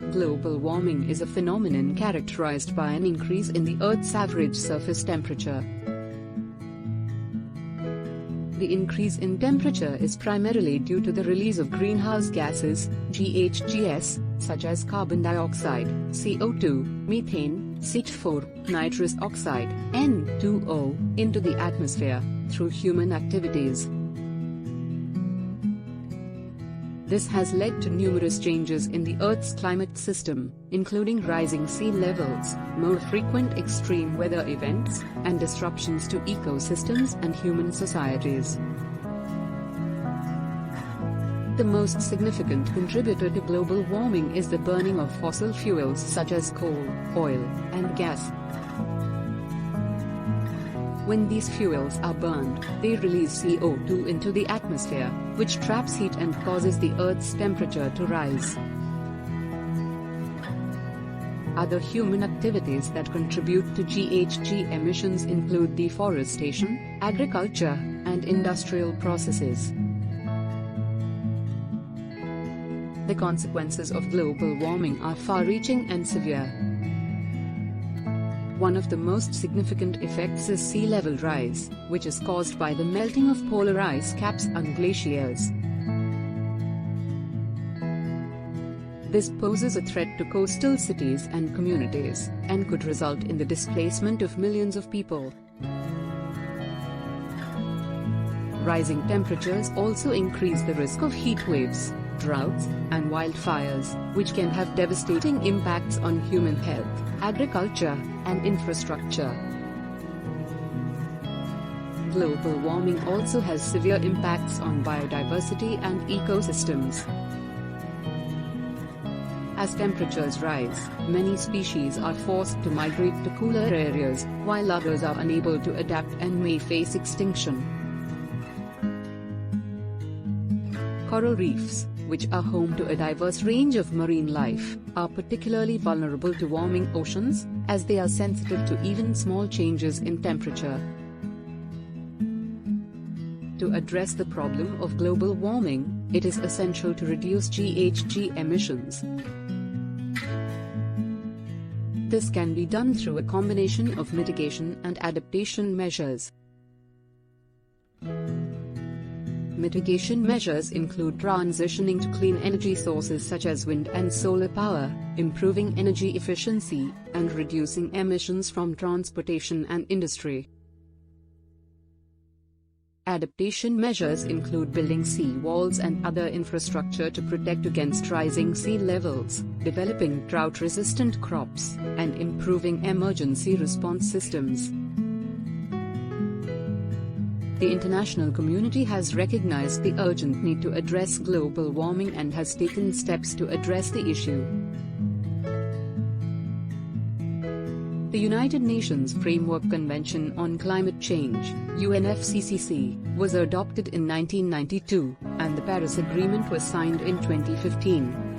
Global warming is a phenomenon characterized by an increase in the Earth's average surface temperature. The increase in temperature is primarily due to the release of greenhouse gases, GHGs, such as carbon dioxide, CO2, methane, CH4, nitrous oxide, N2O, into the atmosphere, through human activities. This has led to numerous changes in the Earth's climate system, including rising sea levels, more frequent extreme weather events, and disruptions to ecosystems and human societies. The most significant contributor to global warming is the burning of fossil fuels such as coal, oil, and gas. When these fuels are burned, they release CO2 into the atmosphere, which traps heat and causes the Earth's temperature to rise. Other human activities that contribute to GHG emissions include deforestation, agriculture, and industrial processes. The consequences of global warming are far-reaching and severe. One of the most significant effects is sea level rise, which is caused by the melting of polar ice caps and glaciers. This poses a threat to coastal cities and communities, and could result in the displacement of millions of people. Rising temperatures also increase the risk of heat waves, droughts, and wildfires, which can have devastating impacts on human health, agriculture, and infrastructure. Global warming also has severe impacts on biodiversity and ecosystems. As temperatures rise, many species are forced to migrate to cooler areas, while others are unable to adapt and may face extinction. Coral reefs, which are home to a diverse range of marine life, are particularly vulnerable to warming oceans, as they are sensitive to even small changes in temperature. To address the problem of global warming, it is essential to reduce GHG emissions. This can be done through a combination of mitigation and adaptation measures. Mitigation measures include transitioning to clean energy sources such as wind and solar power, improving energy efficiency, and reducing emissions from transportation and industry. Adaptation measures include building sea walls and other infrastructure to protect against rising sea levels, developing drought-resistant crops, and improving emergency response systems. The international community has recognized the urgent need to address global warming and has taken steps to address the issue. The United Nations Framework Convention on Climate Change, UNFCCC, was adopted in 1992, and the Paris Agreement was signed in 2015.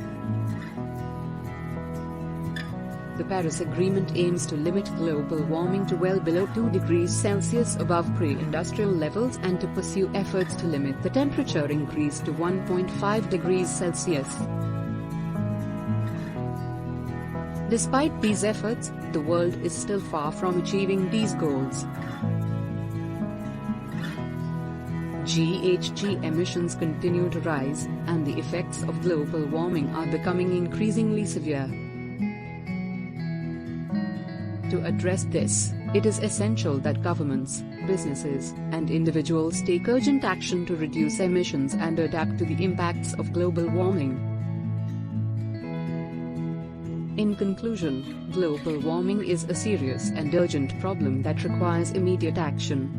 The Paris Agreement aims to limit global warming to well below 2 degrees Celsius above pre-industrial levels and to pursue efforts to limit the temperature increase to 1.5 degrees Celsius. Despite these efforts, the world is still far from achieving these goals. GHG emissions continue to rise, and the effects of global warming are becoming increasingly severe. To address this, it is essential that governments, businesses, and individuals take urgent action to reduce emissions and adapt to the impacts of global warming. In conclusion, global warming is a serious and urgent problem that requires immediate action.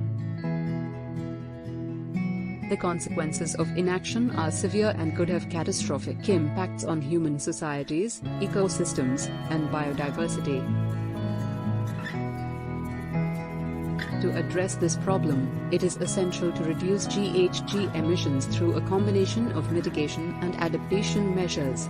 The consequences of inaction are severe and could have catastrophic impacts on human societies, ecosystems, and biodiversity. To address this problem, it is essential to reduce GHG emissions through a combination of mitigation and adaptation measures.